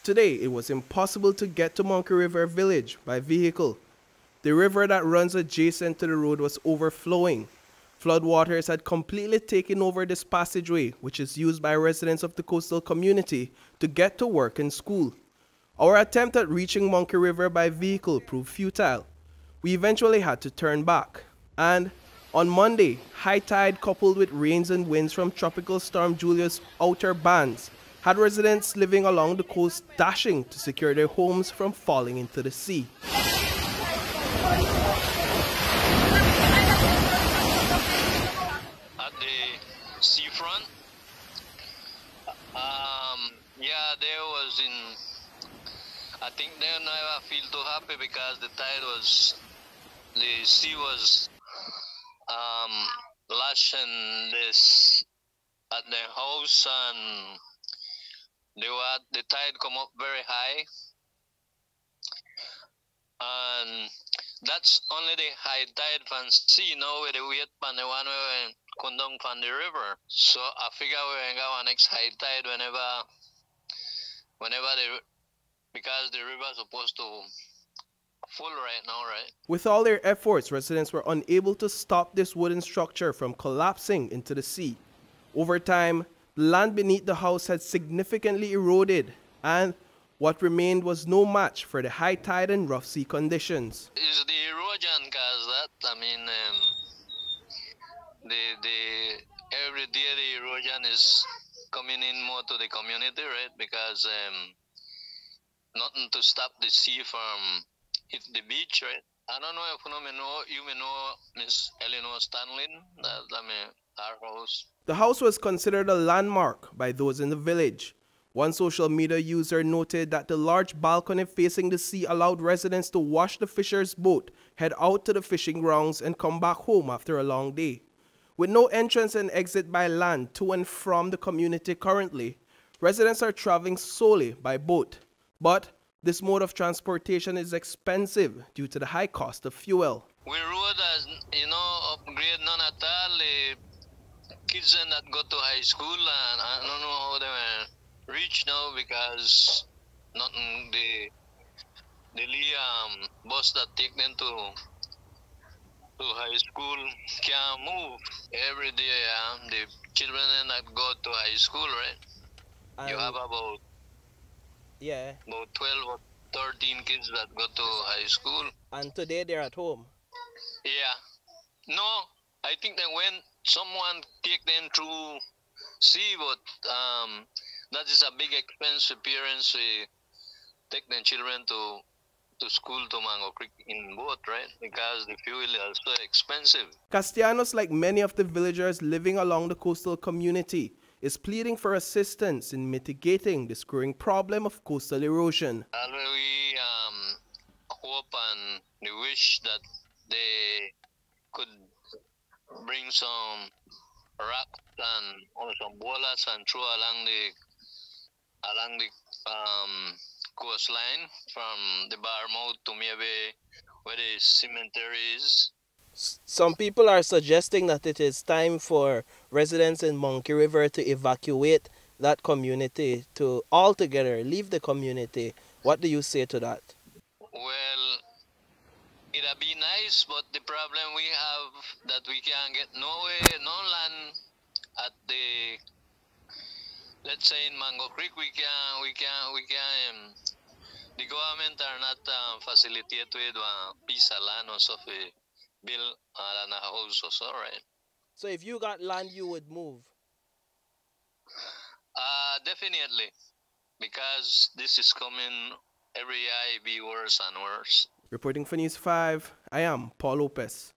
Today, it was impossible to get to Monkey River Village by vehicle. The river that runs adjacent to the road was overflowing. Floodwaters had completely taken over this passageway, which is used by residents of the coastal community to get to work and school. Our attempt at reaching Monkey River by vehicle proved futile. We eventually had to turn back. And on Monday, high tide coupled with rains and winds from Tropical Storm Julia's outer bands had residents living along the coast dashing to secure their homes from falling into the sea. At the seafront, yeah, there was I think they never feel too happy because the sea was lashing this at their house, and the tide come up very high, and that's only the high tide from sea, with the weight from the one we come down from the river. So I figure we got our next high tide because the river is supposed to full right now, right? With all their efforts, residents were unable to stop this wooden structure from collapsing into the sea. Over time, the land beneath the house had significantly eroded, and what remained was no match for the high tide and rough sea conditions. It's the erosion cause that. I mean, every day the erosion is coming in more to the community, right? Because nothing to stop the sea from hit the beach, right? I don't know if you may know Miss Eleanor Stanley, our house. The house was considered a landmark by those in the village. One social media user noted that the large balcony facing the sea allowed residents to watch the fisher's boat head out to the fishing grounds and come back home after a long day. With no entrance and exit by land to and from the community currently, residents are traveling solely by boat. But this mode of transportation is expensive due to the high cost of fuel. We road as, upgrade none at all. Kids that go to high school, and I don't know how they will reach now because nothing the bus that take them to high school can't move every day. The children that go to high school, right? You have about 12 or 13 kids that go to high school. And today they're at home? Yeah. No, I think that when someone take them through sea, but that is a big expense. Parents take their children to school to Mango Creek in boat, right? Because the fuel is also expensive. Castellanos, like many of the villagers living along the coastal community, is pleading for assistance in mitigating this growing problem of coastal erosion. And we hope and we wish that they could bring some rocks and or some bolas and throw along the coastline from the bar mouth to maybe where the cemetery is. Some people are suggesting that it is time for residents in Monkey River to evacuate that community, to altogether leave the community. What do you say to that? Well, it'd be nice, but the problem we have that we can't get no land at let's say in Mango Creek. The government are not facilitated with a piece of land or something build a house or so, right? So if you got land, you would move? Definitely, because this is coming every year, it be worse and worse. Reporting for News 5, I am Paul Lopez.